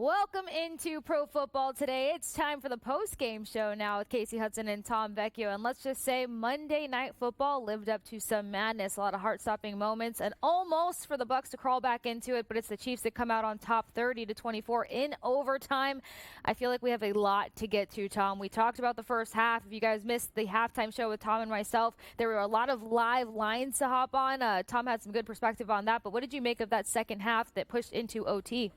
Welcome into Pro Football Today. It's time for the post-game show now with Kasey Hudson and Tom Vecchio. And let's just say Monday Night Football lived up to some madness, a lot of heart-stopping moments, and almost for the Bucs to crawl back into it. But it's the Chiefs that come out on top 30-24 in overtime. I feel like we have a lot to get to, Tom. We talked about the first half. If you guys missed the halftime show with Tom and myself, there were a lot of live lines to hop on. Tom had some good perspective on that. But what did you make of that second half that pushed into OT?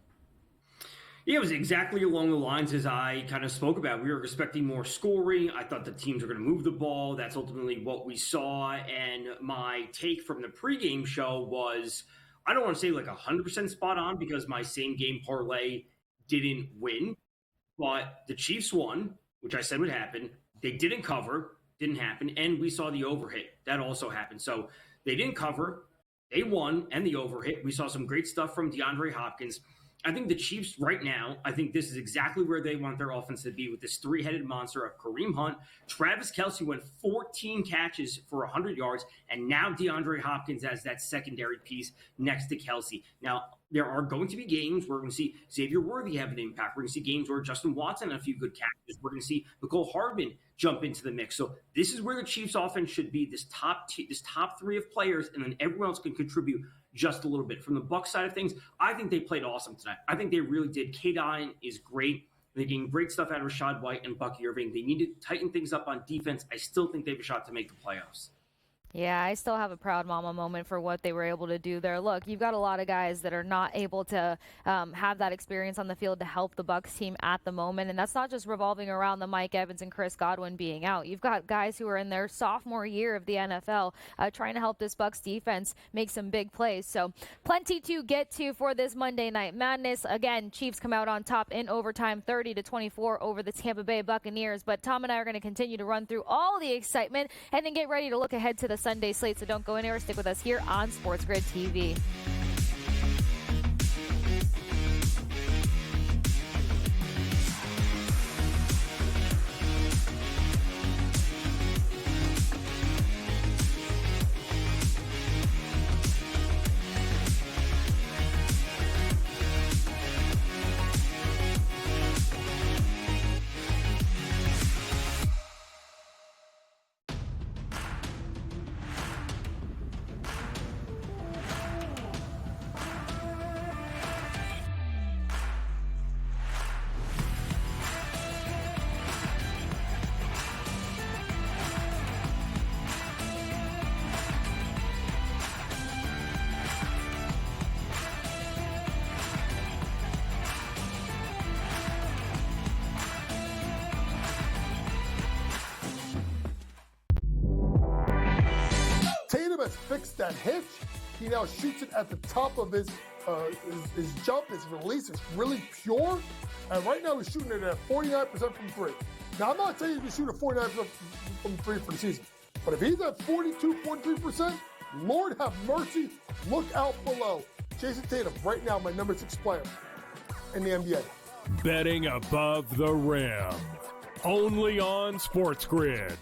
Yeah, it was exactly along the lines as I kind of spoke about. We were expecting more scoring. I thought the teams were going to move the ball. That's ultimately what we saw. And my take from the pregame show was, I don't want to say like 100% spot on because my same game parlay didn't win. But the Chiefs won, which I said would happen. They didn't cover, didn't happen. And we saw the overhit. That also happened. So they didn't cover. They won and the overhit. We saw some great stuff from DeAndre Hopkins. I think the Chiefs right now, I think this is exactly where they want their offense to be with this three-headed monster of Kareem Hunt. Travis Kelce went 14 catches for 100 yards, and now DeAndre Hopkins has that secondary piece next to Kelce. Now, there are going to be games where we're going to see Xavier Worthy have an impact. We're going to see games where Justin Watson had a few good catches. We're going to see Mecole Hardman jump into the mix. So this is where the Chiefs offense should be, this top three of players, and then everyone else can contribute just a little bit. From the Bucs side of things, I think they played awesome tonight. I think they really did. K-Dine is great. They're getting great stuff out of Rashad White and Bucky Irving. They need to tighten things up on defense. I still think they have a shot to make the playoffs. Yeah, I still have a proud mama moment for what they were able to do there. Look, you've got a lot of guys that are not able to have that experience on the field to help the Bucs team at the moment, and that's not just revolving around the Mike Evans and Chris Godwin being out. You've got guys who are in their sophomore year of the NFL trying to help this Bucs defense make some big plays. So plenty to get to for this Monday Night Madness. Again, Chiefs come out on top in overtime 30-24 over the Tampa Bay Buccaneers, but Tom and I are going to continue to run through all the excitement and then get ready to look ahead to the Sunday slate, so don't go anywhere. Stick with us here on SportsGrid TV. Has fixed that hitch. He now shoots it at the top of his jump. His release is really pure. And right now he's shooting it at 49% from three. Now, I'm not saying he's going to shoot at 49% from three for the season. But if he's at 42, 43%, Lord have mercy, look out below. Jason Tatum, right now, my number 6 player in the NBA. Betting above the rim. Only on SportsGrid.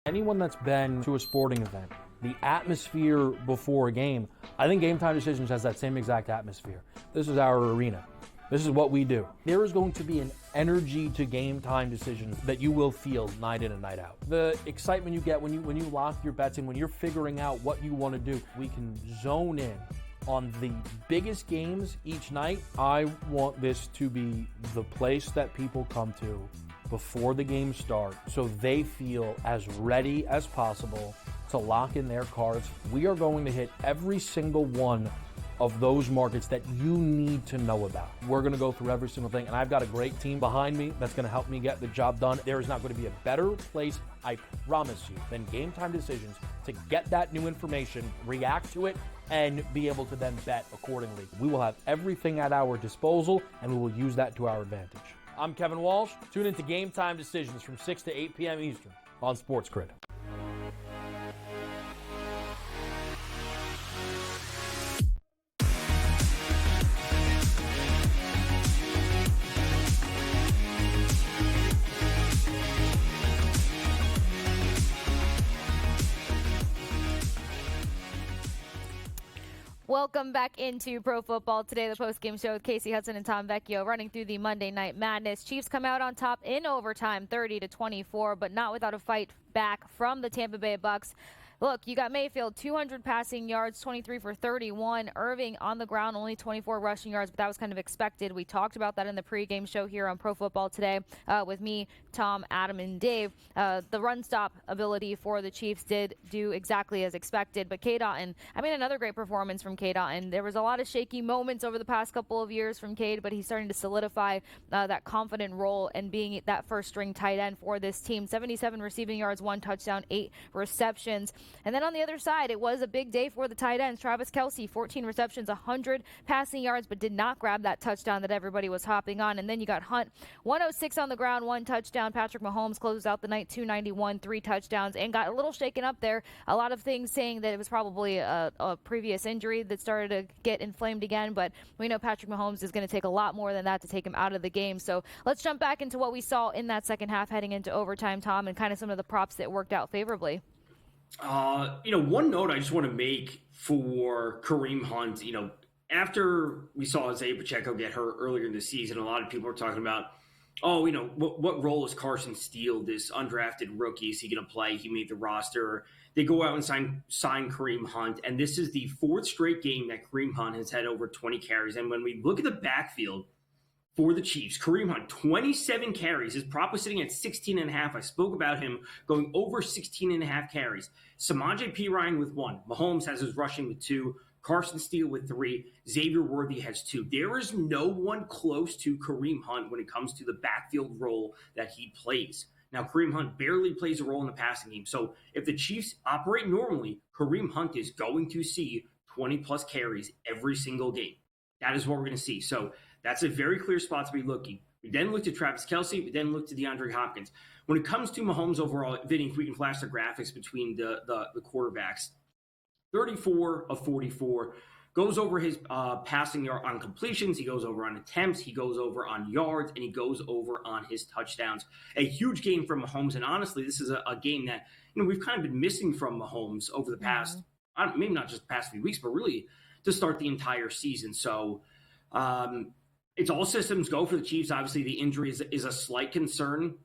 Anyone that's been to a sporting event, the atmosphere before a game, I think Game Time Decisions has that same exact atmosphere. This is our arena. This is what we do. There is going to be an energy to Game Time Decisions that you will feel night in and night out. The excitement you get when you lock your bets in, when you're figuring out what you want to do, we can zone in on the biggest games each night. I want this to be the place that people come to before the games start so they feel as ready as possible to lock in their cards. We are going to hit every single one of those markets that you need to know about. We're going to go through every single thing, and I've got a great team behind me that's going to help me get the job done. There is not going to be a better place, I promise you, than Game Time Decisions to get that new information, react to it, and be able to then bet accordingly. We will have everything at our disposal, and we will use that to our advantage. I'm Kevin Walsh. Tune into Game Time Decisions from 6 to 8 p.m. Eastern on SportsGrid. Welcome back into Pro Football Today, the postgame show with Kasey Hudson and Tom Vecchio, running through the Monday Night Madness. Chiefs come out on top in overtime, 30-24, but not without a fight back from the Tampa Bay Bucks. Look, you got Mayfield, 200 passing yards, 23 for 31. Irving on the ground, only 24 rushing yards, but that was kind of expected. We talked about that in the pregame show here on Pro Football Today with me, Tom, Adam, and Dave. The run-stop ability for the Chiefs did do exactly as expected, but K-Dotton, another great performance from K-Dotton. There was a lot of shaky moments over the past couple of years from Cade, but he's starting to solidify that confident role and being that first-string tight end for this team. 77 receiving yards, 1 touchdown, 8 receptions. And then on the other side, it was a big day for the tight ends. Travis Kelce, 14 receptions, 100 passing yards, but did not grab that touchdown that everybody was hopping on. And then you got Hunt, 106 on the ground, 1 touchdown. Patrick Mahomes closes out the night, 291, 3 touchdowns, and got a little shaken up there. A lot of things saying that it was probably a previous injury that started to get inflamed again, but we know Patrick Mahomes is going to take a lot more than that to take him out of the game. So let's jump back into what we saw in that second half heading into overtime, Tom, and kind of some of the props that worked out favorably. One note I just want to make for Kareem Hunt, after we saw Isaiah Pacheco get hurt earlier in the season, a lot of people are talking about, what role is Carson Steele, this undrafted rookie? Is he going to play? He made the roster. They go out and sign Kareem Hunt, and this is the 4th straight game that Kareem Hunt has had over 20 carries. And when we look at the backfield for the Chiefs, Kareem Hunt, 27 carries. His prop was sitting at 16.5. I spoke about him going over 16.5 carries. Samaje Perine with 1. Mahomes has his rushing with 2. Carson Steele with 3. Xavier Worthy has 2. There is no one close to Kareem Hunt when it comes to the backfield role that he plays. Now, Kareem Hunt barely plays a role in the passing game. So if the Chiefs operate normally, Kareem Hunt is going to see 20-plus carries every single game. That is what we're going to see. So that's a very clear spot to be looking. We then looked at Travis Kelce. We then looked at DeAndre Hopkins. When it comes to Mahomes overall, Vinny, if we can flash the graphics between the quarterbacks, 34 of 44, goes over his passing yard on completions. He goes over on attempts. He goes over on yards, and he goes over on his touchdowns. A huge game from Mahomes. And honestly, this is a game that we've kind of been missing from Mahomes over the past, maybe not just the past few weeks, but really to start the entire season. So it's all systems go for the Chiefs. Obviously, the injury is a slight concern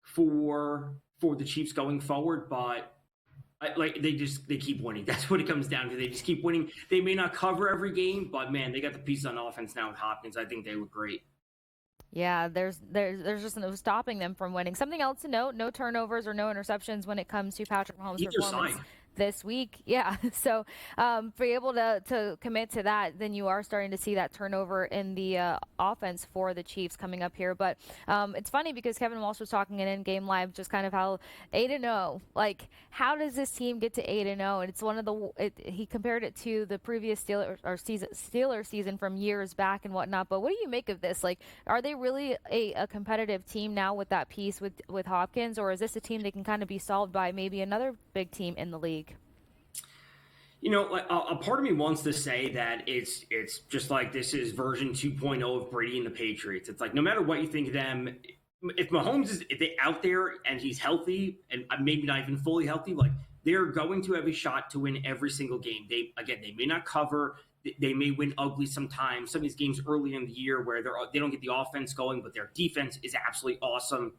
for the Chiefs going forward, but they keep winning. That's what it comes down to. They just keep winning. They may not cover every game, but man, they got the pieces on offense now with Hopkins. I think they look great. Yeah, there's just no stopping them from winning. Something else to note, no turnovers or no interceptions when it comes to Patrick Mahomes' performance this week. Yeah, so for you able to commit to that, then you are starting to see that turnover in the offense for the Chiefs coming up here. But it's funny because Kevin Walsh was talking in game live just kind of how 8-0, like how does this team get to 8-0? And it's one of he compared it to the previous Steelers season from years back and whatnot. But what do you make of this? Like, are they really a competitive team now with that piece with Hopkins, or is this a team that can kind of be solved by maybe another big team in the league? A part of me wants to say that it's just like this is version 2.0 of Brady and the Patriots. It's like no matter what you think of them, if Mahomes is out there and he's healthy and maybe not even fully healthy, like they're going to have a shot to win every single game. They may not cover. They may win ugly sometimes. Some of these games early in the year where they don't get the offense going, but their defense is absolutely awesome.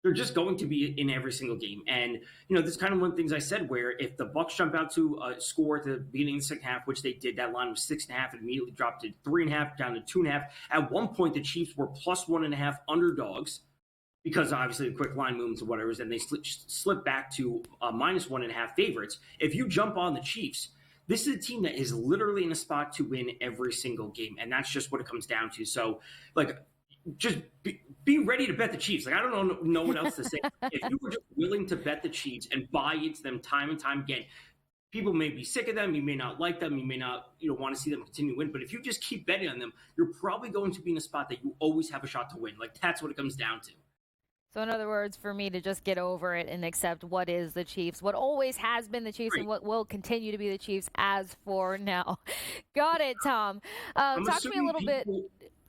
They're just going to be in every single game. And, this is kind of one of the things I said where if the Bucs jump out to a score at the beginning of the second half, which they did, that line was 6.5 and immediately dropped to 3.5, down to 2.5. At one point, the Chiefs were plus 1.5 underdogs because obviously the quick line movements or whatever, and they slipped back to minus 1.5 favorites. If you jump on the Chiefs, this is a team that is literally in a spot to win every single game. And that's just what it comes down to. So, just be ready to bet the Chiefs. I don't know what else to say. If you were just willing to bet the Chiefs and buy into them time and time again, people may be sick of them. You may not like them. You may not want to see them continue to win. But if you just keep betting on them, you're probably going to be in a spot that you always have a shot to win. That's what it comes down to. So in other words, for me to just get over it and accept what is the Chiefs, what always has been the Chiefs, and what will continue to be the Chiefs as for now. Got it, Tom. Talk to me a little bit.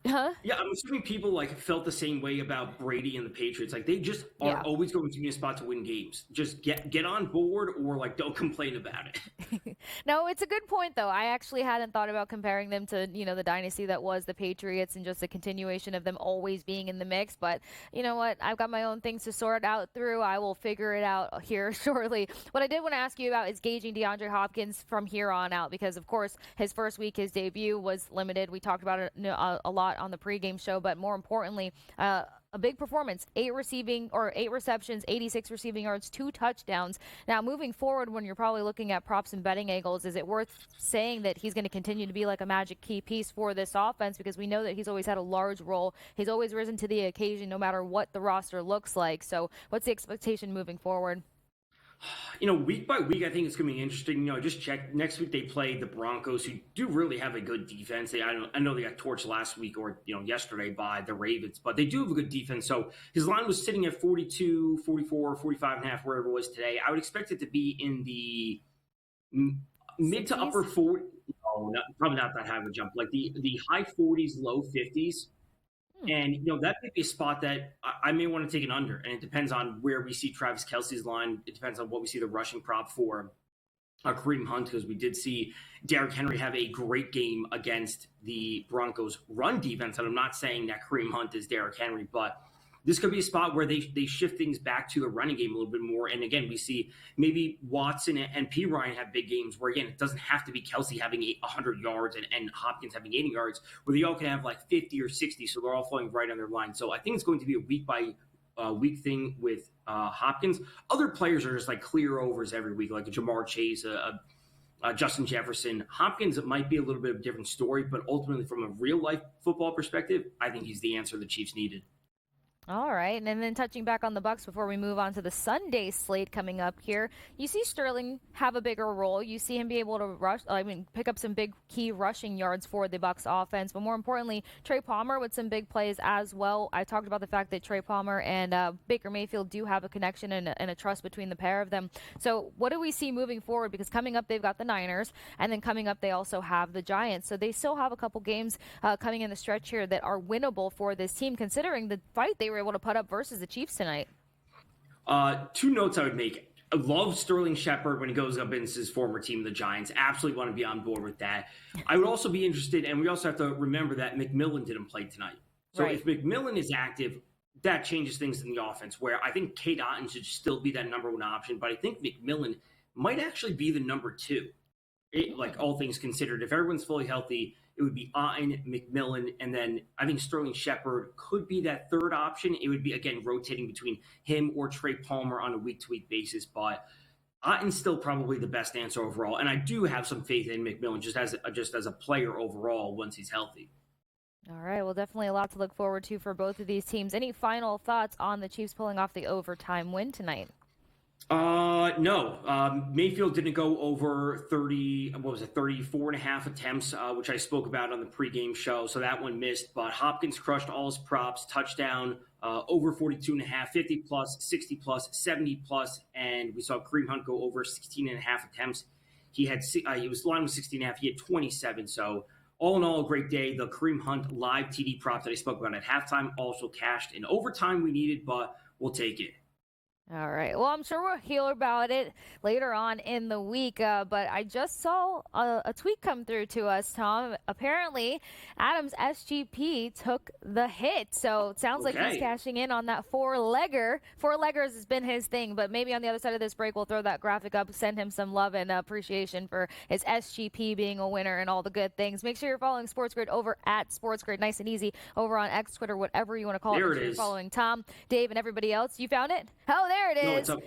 Huh? Yeah, I'm assuming people like felt the same way about Brady and the Patriots. Like they just are Yeah. always going to be a spot to win games. Just get on board or like don't complain about it. No, it's a good point though. I actually hadn't thought about comparing them to, the dynasty that was the Patriots and just a continuation of them always being in the mix. But you know what? I've got my own things to sort out through. I will figure it out here shortly. What I did want to ask you about is gauging DeAndre Hopkins from here on out because, of course, his first week, his debut was limited. We talked about it a lot on the pregame show, but more importantly, a big performance, 8 receptions, 86 receiving yards, 2 touchdowns. Now, moving forward, when you're probably looking at props and betting angles, is it worth saying that he's going to continue to be like a magic key piece for this offense? Because we know that he's always had a large role. He's always risen to the occasion no matter what the roster looks like. So what's the expectation moving forward? Week by week, I think it's going to be interesting. Just check. Next week, they play the Broncos, who do really have a good defense. I know they got torched last week or, yesterday by the Ravens, but they do have a good defense. So his line was sitting at 42, 44, 45 and a half, wherever it was today. I would expect it to be in the mid to upper 40. No, probably not that high of a jump. Like the high 40s, low 50s. And, that may be a spot that I may want to take an under. And it depends on where we see Travis Kelce's line. It depends on what we see the rushing prop for Kareem Hunt, because we did see Derrick Henry have a great game against the Broncos run defense. And I'm not saying that Kareem Hunt is Derrick Henry, but this could be a spot where they shift things back to the running game a little bit more. And again, we see maybe Watson and P. Ryan have big games where, again, it doesn't have to be Kelce having 100 yards and Hopkins having 80 yards, where they all can have like 50 or 60. So they're all falling right on their line. So I think it's going to be a week by week thing with Hopkins. Other players are just like clear overs every week, like a Jamar Chase, Justin Jefferson. Hopkins, it might be a little bit of a different story, but ultimately from a real life football perspective, I think he's the answer the Chiefs needed. All right, and then touching back on the Bucs before we move on to the Sunday slate coming up here, you see Sterling have a bigger role. You see him be able to pick up some big key rushing yards for the Bucs offense. But more importantly, Trey Palmer with some big plays as well. I talked about the fact that Trey Palmer and Baker Mayfield do have a connection and a trust between the pair of them. So what do we see moving forward? Because coming up, they've got the Niners, and then coming up, they also have the Giants. So they still have a couple games coming in the stretch here that are winnable for this team, considering the fight they were able to put up versus the Chiefs tonight. 2 notes I would make. I love Sterling Shepard when he goes up against his former team, the Giants. Absolutely want to be on board with that. I would also be interested, and we also have to remember that McMillan didn't play tonight. So Right. if McMillan is active, that changes things in the offense, where I think Kate Otten should still be that number 1 option, but I think McMillan might actually be the number 2. Like all things considered, if everyone's fully healthy, it would be Otten, McMillan, and then I think Sterling Shepard could be that 3rd option. It would be, again, rotating between him or Trey Palmer on a week-to-week basis, but Otten's still probably the best answer overall. And I do have some faith in McMillan just as a player overall once he's healthy. All right, well, definitely a lot to look forward to for both of these teams. Any final thoughts on the Chiefs pulling off the overtime win tonight? No. Mayfield didn't go over 34 and a half attempts, which I spoke about on the pregame show. So that one missed, but Hopkins crushed all his props, touchdown, over 42 and a half, 50 plus, 60 plus, 70 plus. And we saw Kareem Hunt go over 16 and a half attempts. He was line with 16 and a half. He had 27. So all in all, a great day. The Kareem Hunt live TD props that I spoke about at halftime also cashed in overtime we needed, but we'll take it. All right. Well, I'm sure we'll hear about it later on in the week, but I just saw a tweet come through to us, Tom. Apparently, Adam's SGP took the hit, so it sounds like he's cashing in on that 4-legger. 4-leggers has been his thing, but maybe on the other side of this break, we'll throw that graphic up, send him some love and appreciation for his SGP being a winner and all the good things. Make sure you're following SportsGrid over at SportsGrid, nice and easy, over on X, Twitter, whatever you want to call it. There Make sure you're following Tom, Dave, and everybody else. You found it? Oh, there it is. No, it's up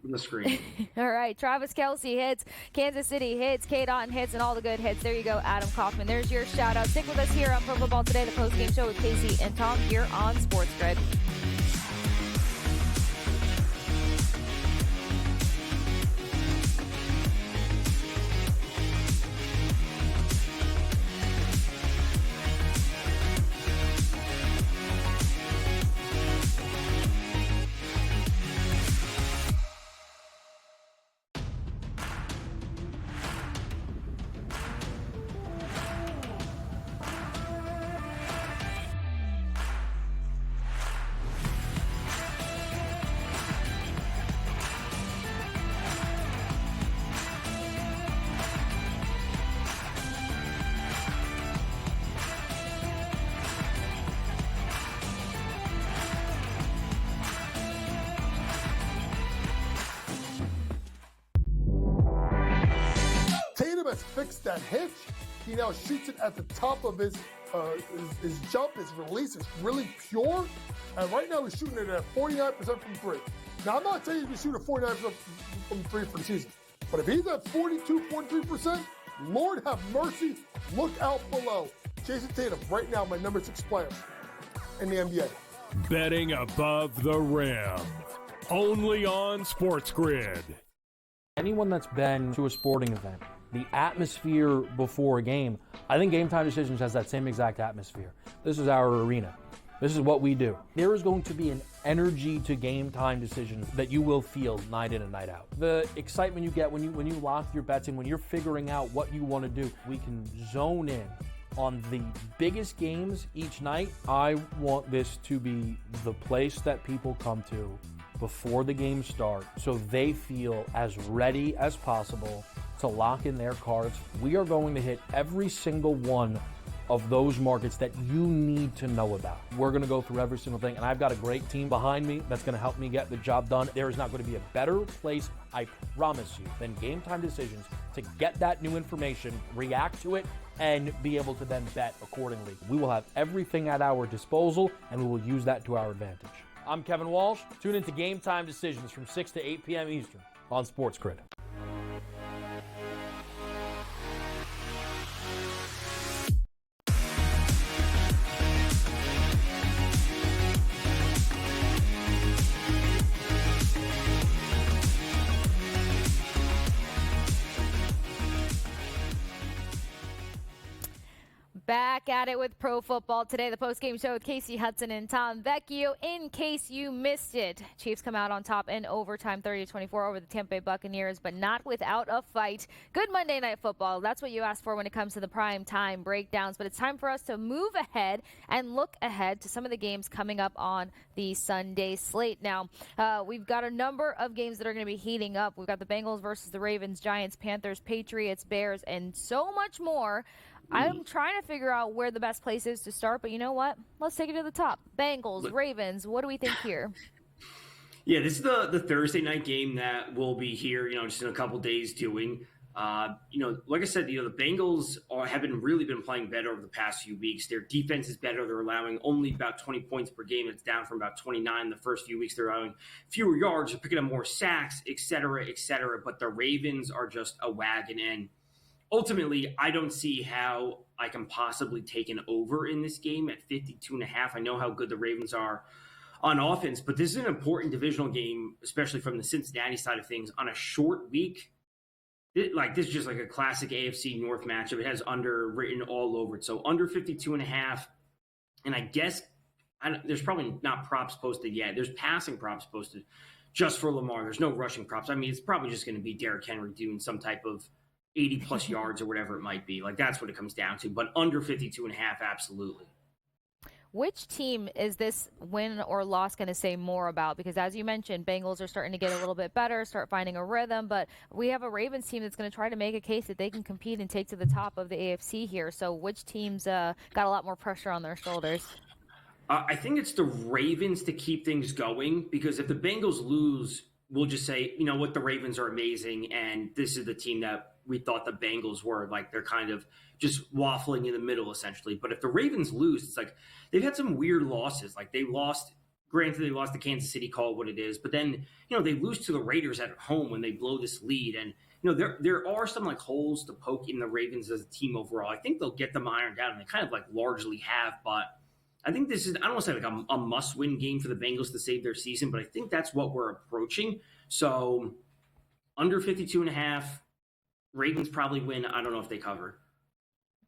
on the screen. All right. Travis Kelce hits, Kansas City hits, Kate Otten hits, and all the good hits. There you go, Adam Kaufman. There's your shout out. Stick with us here on Pro Football Today, the post-game show with Kasey and Tom here on SportsGrid. has fixed that hitch. He now shoots it at the top of his jump. His release is really pure. And right now he's shooting it at 49% from three. Now, I'm not saying he's going to shoot at 49% from three for the season. But if he's at 42, 43%, Lord have mercy, look out below. Jason Tatum, right now, my number 6 player in the NBA. Betting above the rim. Only on SportsGrid. Anyone that's been to a sporting event, the atmosphere before a game, I think Game Time Decisions has that same exact atmosphere. This is our arena. This is what we do. There is going to be an energy to Game Time Decisions that you will feel night in and night out. The excitement you get when you lock your bets in, when you're figuring out what you want to do, we can zone in on the biggest games each night. I want this to be the place that people come to before the games start so they feel as ready as possible to lock in their cards. We are going to hit every single one of those markets that you need to know about. We're going to go through every single thing, and I've got a great team behind me that's going to help me get the job done. There is not going to be a better place, I promise you, than Game Time Decisions to get that new information, react to it, and be able to then bet accordingly. We will have everything at our disposal, and we will use that to our advantage. I'm Kevin Walsh. Tune into Game Time Decisions from 6 to 8 p.m. Eastern on SportsGrid. Back at it with pro football today, the post-game show with Kasey Hudson and Tom Vecchio. In case you missed it, Chiefs come out on top in overtime, 30-24 over the Tampa Bay Buccaneers, but not without a fight. Good Monday Night Football. That's what you asked for when it comes to the prime time breakdowns, but it's time for us to move ahead and look ahead to some of the games coming up on the Sunday slate. Now, we've got a number of games that are going to be heating up. We've got the Bengals versus the Ravens, Giants, Panthers, Patriots, Bears, and so much more. I'm trying to figure out where the best place is to start, but you know what? Let's take it to the top. Bengals, Ravens, what do we think here? Yeah, this is the Thursday night game that we'll be here, just in a couple days doing. Like I said, the Bengals have really been playing better over the past few weeks. Their defense is better. They're allowing only about 20 points per game. It's down from about 29 the first few weeks. They're allowing fewer yards, they're picking up more sacks, et cetera, et cetera. But the Ravens are just a wagon, and ultimately, I don't see how I can possibly take an over in this game at 52.5. I know how good the Ravens are on offense, but this is an important divisional game, especially from the Cincinnati side of things, on a short week. This is just like a classic AFC North matchup. It has under written all over it. So under 52.5, and I guess there's probably not props posted yet. There's passing props posted just for Lamar. There's no rushing props. I mean, it's probably just going to be Derrick Henry doing some type of 80-plus yards or whatever it might be. Like, that's what it comes down to. But under 52.5, absolutely. Which team is this win or loss going to say more about? Because as you mentioned, Bengals are starting to get a little bit better, start finding a rhythm. But we have a Ravens team that's going to try to make a case that they can compete and take to the top of the AFC here. So which team's got a lot more pressure on their shoulders? I think it's the Ravens to keep things going, because if the Bengals lose, we'll just say, you know what, the Ravens are amazing, and this is the team that we thought the Bengals were. Like, they're kind of just waffling in the middle, essentially. But if the Ravens lose, it's like they've had some weird losses. Like, they lost to Kansas City, call it what it is. But then, they lose to the Raiders at home when they blow this lead. And, there are some, like, holes to poke in the Ravens as a team overall. I think they'll get them ironed out, and they kind of, like, largely have. But I think this is, I don't want to say like a must-win game for the Bengals to save their season, but I think that's what we're approaching. So under 52.5, Ravens probably win. I don't know if they cover.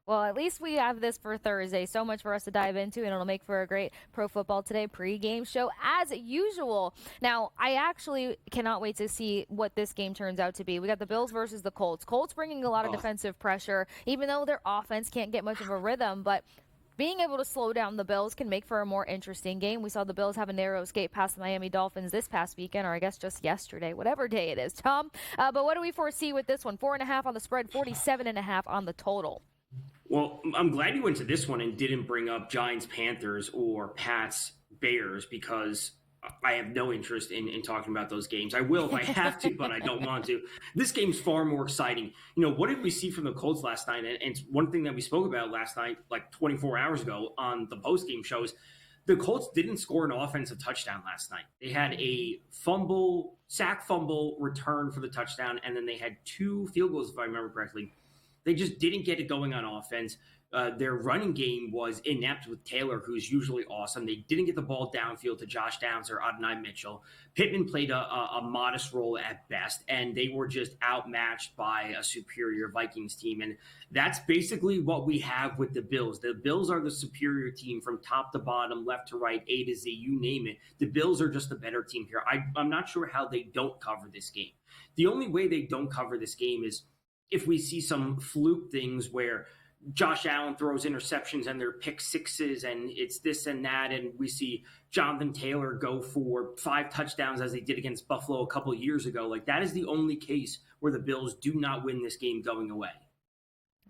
Well, at least we have this for Thursday. So much for us to dive into, and it'll make for a great Pro Football Today pregame show as usual. Now, I actually cannot wait to see what this game turns out to be. We got the Bills versus the Colts. Colts bringing a lot of defensive pressure, even though their offense can't get much of a rhythm, but being able to slow down the Bills can make for a more interesting game. We saw the Bills have a narrow escape past the Miami Dolphins this past weekend, or I guess just yesterday, whatever day it is, Tom. But what do we foresee with this one? 4.5 on the spread, 47.5 on the total. Well, I'm glad you went to this one and didn't bring up Giants, Panthers, or Pats, Bears, because I have no interest in talking about those games. I will if I have to, but I don't want to. This game's far more exciting. What did we see from the Colts last night? And it's one thing that we spoke about last night, like 24 hours ago on the post-game shows. The Colts didn't score an offensive touchdown last night. They had a sack fumble return for the touchdown, and then they had 2 field goals, if I remember correctly. They just didn't get it going on offense. Their running game was inept with Taylor, who's usually awesome. They didn't get the ball downfield to Josh Downs or Adonai Mitchell. Pittman played a modest role at best, and they were just outmatched by a superior Vikings team. And that's basically what we have with the Bills. The Bills are the superior team from top to bottom, left to right, A to Z, you name it. The Bills are just the better team here. I'm not sure how they don't cover this game. The only way they don't cover this game is if we see some fluke things where Josh Allen throws interceptions and they're pick sixes and it's this and that, and we see Jonathan Taylor go for 5 touchdowns as they did against Buffalo a couple of years ago. Like, that is the only case where the Bills do not win this game going away.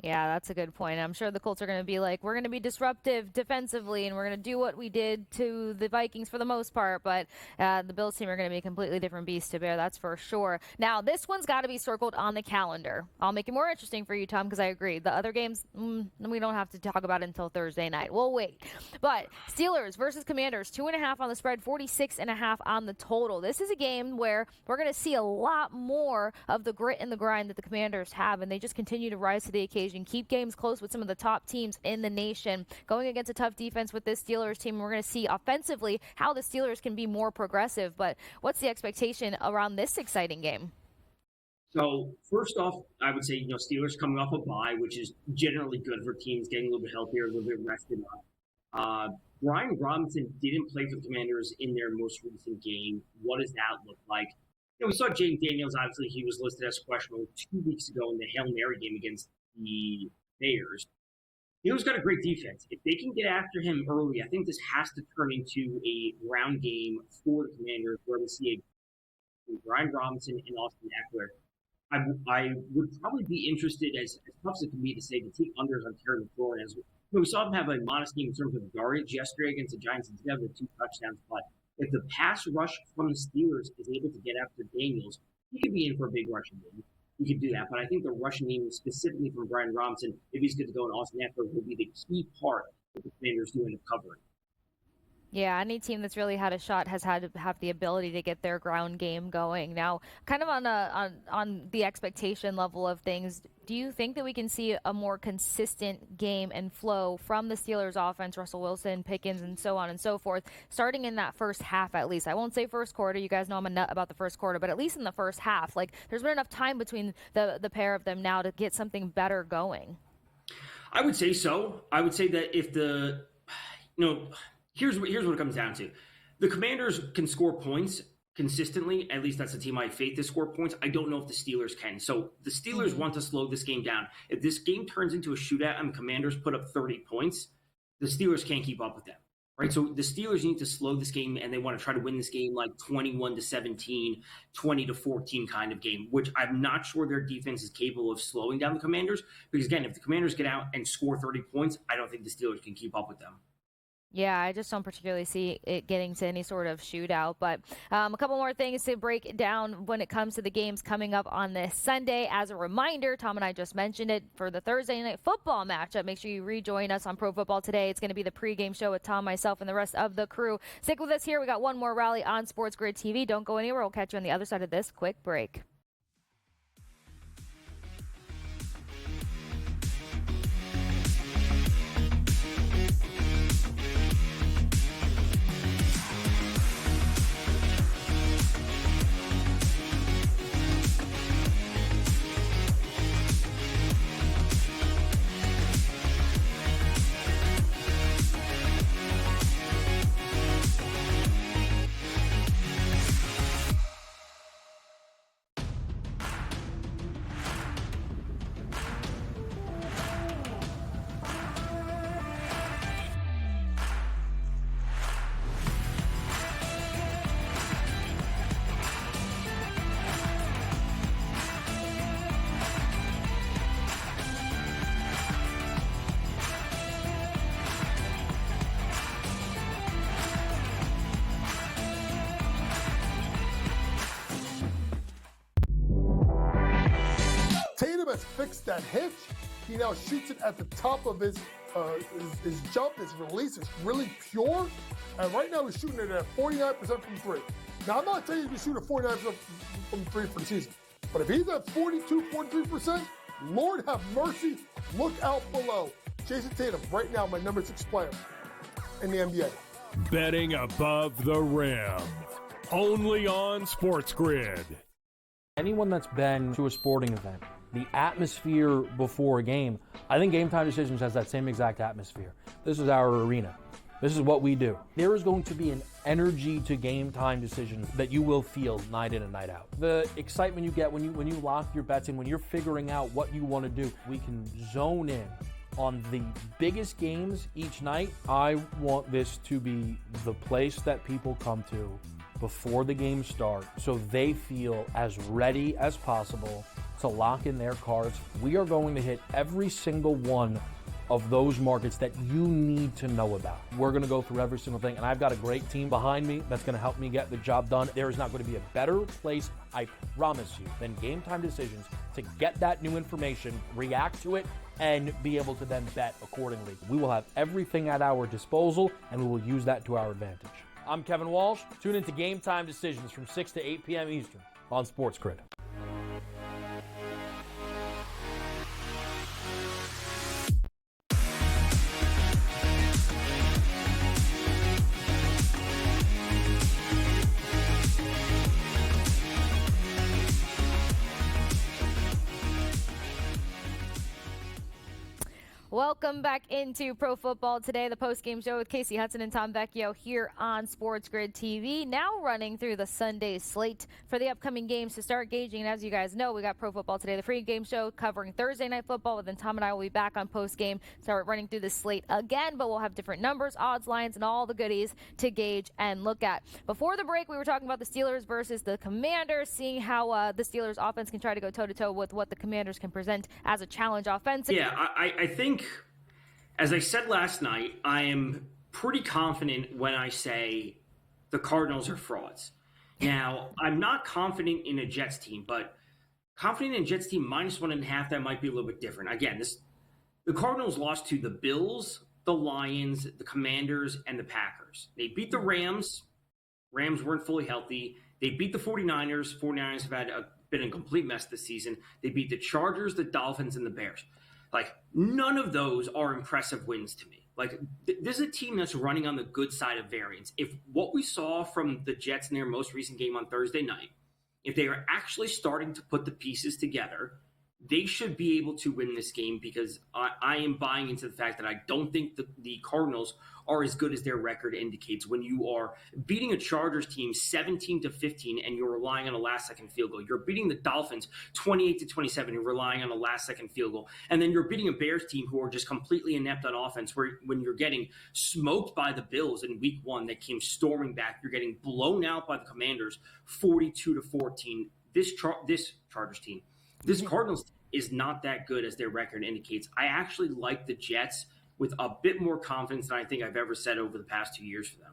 Yeah, that's a good point. I'm sure the Colts are going to be like, we're going to be disruptive defensively, and we're going to do what we did to the Vikings for the most part. But the Bills team are going to be a completely different beast to bear, that's for sure. Now, this one's got to be circled on the calendar. I'll make it more interesting for you, Tom, because I agree. The other games, we don't have to talk about it until Thursday night. We'll wait. But Steelers versus Commanders, 2.5 on the spread, 46.5 on the total. This is a game where we're going to see a lot more of the grit and the grind that the Commanders have, and they just continue to rise to the occasion. Keep games close with some of the top teams in the nation. Going against a tough defense with this Steelers team, we're going to see offensively how the Steelers can be more progressive. But what's the expectation around this exciting game? So first off, I would say, Steelers coming off a bye, which is generally good for teams getting a little bit healthier, a little bit rested up. Brian Robinson didn't play for the Commanders in their most recent game. What does that look like? We saw James Daniels. Obviously, he was listed as questionable 2 weeks ago in the Hail Mary game against the Bears. He's got a great defense. If they can get after him early, I think this has to turn into a ground game for the Commanders, where we see a Brian Robinson and Austin Eckler. I would probably be interested, as tough as it can be to say, to take unders on Terry McLaurin. As we saw him have a modest game in terms of yardage yesterday against the Giants and together with 2 touchdowns. But if the pass rush from the Steelers is able to get after Daniels, he could be in for a big rushing game. He could do that. But I think the rushing game, specifically from Brian Robinson, if he's good to go, and Austin Eckler, will be the key part that the Commanders do end up covering. Yeah, any team that's really had a shot has had to have the ability to get their ground game going. Now, kind of on the expectation level of things, do you think that we can see a more consistent game and flow from the Steelers offense, Russell Wilson, Pickens, and so on and so forth, starting in that first half at least? I won't say first quarter. You guys know I'm a nut about the first quarter, but at least in the first half. Like, there's been enough time between the pair of them now to get something better going. I would say so. I would say that if the, Here's what it comes down to. The Commanders can score points consistently. At least that's the team I have faith to score points. I don't know if the Steelers can. So the Steelers want to slow this game down. If this game turns into a shootout and the Commanders put up 30 points, the Steelers can't keep up with them. Right? So the Steelers need to slow this game, and they want to try to win this game like 21-17, 20-14 kind of game, which I'm not sure their defense is capable of slowing down the Commanders. Because, again, if the Commanders get out and score 30 points, I don't think the Steelers can keep up with them. Yeah, I just don't particularly see it getting to any sort of shootout. But a couple more things to break down when it comes to the games coming up on this Sunday. As a reminder, Tom and I just mentioned it, for the Thursday night football matchup, make sure you rejoin us on Pro Football Today. It's going to be the pregame show with Tom, myself, and the rest of the crew. Stick with us here. We got one more rally on SportsGrid TV. Don't go anywhere. We'll catch you on the other side of this quick break. has fixed that hitch. He now shoots it at the top of his jump. His release is really pure. And right now he's shooting it at 49% from three. Now, I'm not saying he's going to shoot at 49% from three for the season. But if he's at 42, 43%, Lord have mercy, look out below. Jason Tatum, right now, my number 6 player in the NBA. Betting above the rim. Only on SportsGrid. Anyone that's been to a sporting event, the atmosphere before a game, I think Game Time Decisions has that same exact atmosphere. This is our arena. This is what we do. There is going to be an energy to Game Time Decisions that you will feel night in and night out. The excitement you get when you lock your bets in, when you're figuring out what you want to do, we can zone in on the biggest games each night. I want this to be the place that people come to before the games start so they feel as ready as possible to lock in their cards. We are going to hit every single one of those markets that you need to know about. We're going to go through every single thing, and I've got a great team behind me that's going to help me get the job done. There is not going to be a better place, I promise you, than Game Time Decisions to get that new information, react to it, and be able to then bet accordingly. We will have everything at our disposal, and we will use that to our advantage. I'm Kevin Walsh. Tune into Game Time Decisions from 6 to 8 p.m. Eastern on SportsGrid. Welcome back into Pro Football Today, the post-game show with Kasey Hudson and Tom Vecchio here on SportsGrid TV. Now running through the Sunday slate for the upcoming games to start gauging. And as you guys know, we got Pro Football Today, the free game show covering Thursday Night Football. And then Tom and I will be back on post-game, start running through the slate again. But we'll have different numbers, odds, lines, and all the goodies to gauge and look at. Before the break, we were talking about the Steelers versus the Commanders, seeing how the Steelers offense can try to go toe-to-toe with what the Commanders can present as a challenge offense. Yeah, I think, as I said last night, I am pretty confident when I say the Cardinals are frauds. Now, I'm not confident in a Jets team, but confident in a Jets team minus 1.5, that might be a little bit different. Again, the Cardinals lost to the Bills, the Lions, the Commanders, and the Packers. They beat the Rams. Rams weren't fully healthy. They beat the 49ers. 49ers have been a complete mess this season. They beat the Chargers, the Dolphins, and the Bears. Like, none of those are impressive wins to me. Like, this is a team that's running on the good side of variance. If what we saw from the Jets in their most recent game on Thursday night, if they are actually starting to put the pieces together, they should be able to win this game, because I am buying into the fact that I don't think the Cardinals are as good as their record indicates. When you are beating a Chargers team 17-15 and you're relying on a last-second field goal, you're beating the Dolphins 28-27 and relying on a last-second field goal, and then you're beating a Bears team who are just completely inept on offense, when you're getting smoked by the Bills in Week 1 that came storming back, you're getting blown out by the Commanders 42-14. This Chargers team, this Cardinals is not that good as their record indicates. I actually like the Jets with a bit more confidence than I think I've ever said over the past 2 years for them.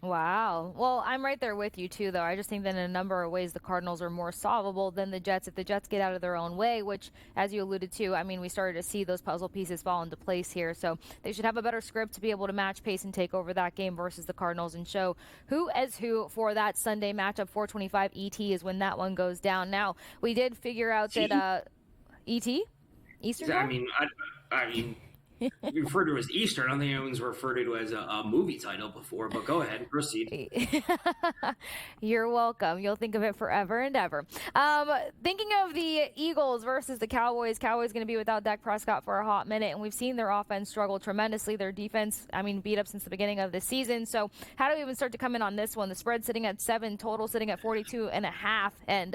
Wow. Well, I'm right there with you, too, though. I just think that in a number of ways, the Cardinals are more solvable than the Jets if the Jets get out of their own way, which, as you alluded to, I mean, we started to see those puzzle pieces fall into place here. So they should have a better script to be able to match pace and take over that game versus the Cardinals and show who is who for that Sunday matchup. 4:25 ET is when that one goes down. Now, we did figure out that ET? Eastern time? I mean, you referred to as Eastern. I don't think anyone's referred to it as a movie title before, but go ahead, proceed. You're welcome. You'll think of it forever and ever. Thinking of the Eagles versus the Cowboys, Cowboys going to be without Dak Prescott for a hot minute, and we've seen their offense struggle tremendously. Their defense, beat up since the beginning of the season. So how do we even start to come in on this one? The spread sitting at 7, total sitting at 42.5, and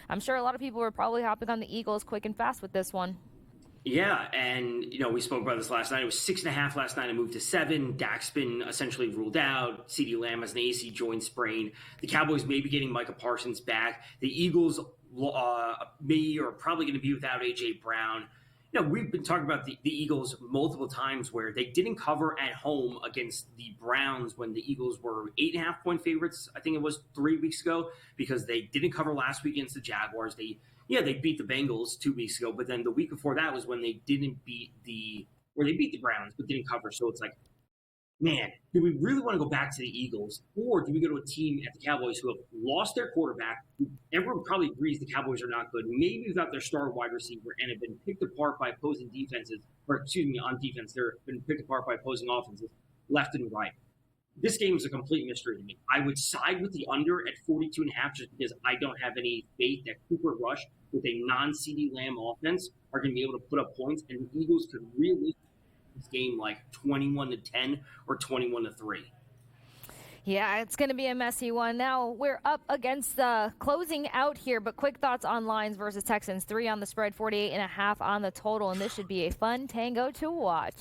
I'm sure a lot of people were probably hopping on the Eagles quick and fast with this one. Yeah, and, we spoke about this last night. It was 6.5 last night. It moved to 7. Dak's been essentially ruled out. CeeDee Lamb has an AC joint sprain. The Cowboys may be getting Micah Parsons back. The Eagles are probably going to be without A.J. Brown. We've been talking about the Eagles multiple times where they didn't cover at home against the Browns when the Eagles were 8.5-point favorites. I think it was 3 weeks ago, because they didn't cover last week against the Jaguars. They beat the Bengals 2 weeks ago, but then the week before that was when they didn't beat they beat the Browns but didn't cover. So it's like, man, do we really want to go back to the Eagles, or do we go to a team at the Cowboys who have lost their quarterback? Everyone probably agrees the Cowboys are not good, maybe without their star wide receiver, and have been picked apart by opposing defenses, on defense, they've been picked apart by opposing offenses left and right. This game is a complete mystery to me. I would side with the under at 42.5 just because I don't have any faith that Cooper Rush with a non-CeeDee Lamb offense are going to be able to put up points, and the Eagles could really this game like 21-10 or 21-3. Yeah, it's going to be a messy one. Now we're up against the closing out here, but quick thoughts on Lions versus Texans. 3 on the spread, 48.5 on the total, and this should be a fun tango to watch.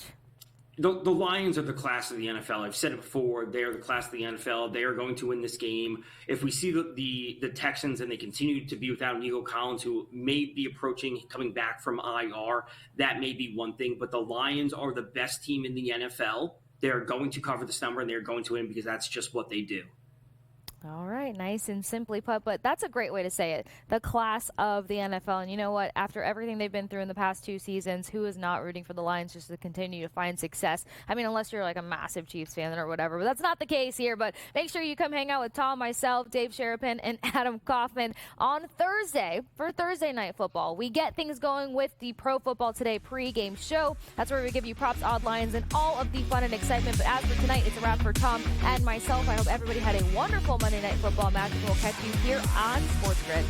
The Lions are the class of the NFL. I've said it before. They're the class of the NFL. They are going to win this game. If we see the Texans and they continue to be without Nico Collins, who may be coming back from IR, that may be one thing. But the Lions are the best team in the NFL. They're going to cover this number, and they're going to win because that's just what they do. All right, nice and simply put, but that's a great way to say it. The class of the NFL. And you know what? After everything they've been through in the past 2 seasons, who is not rooting for the Lions just to continue to find success? I mean, unless you're like a massive Chiefs fan or whatever, but that's not the case here. But make sure you come hang out with Tom, myself, Dave Sherapin, and Adam Kaufman on Thursday for Thursday Night Football. We get things going with the Pro Football Today pregame show. That's where we give you props, odd lines, and all of the fun and excitement. But as for tonight, it's a wrap for Tom and myself. I hope everybody had a wonderful Monday Night Football match, and we'll catch you here on SportsGrid.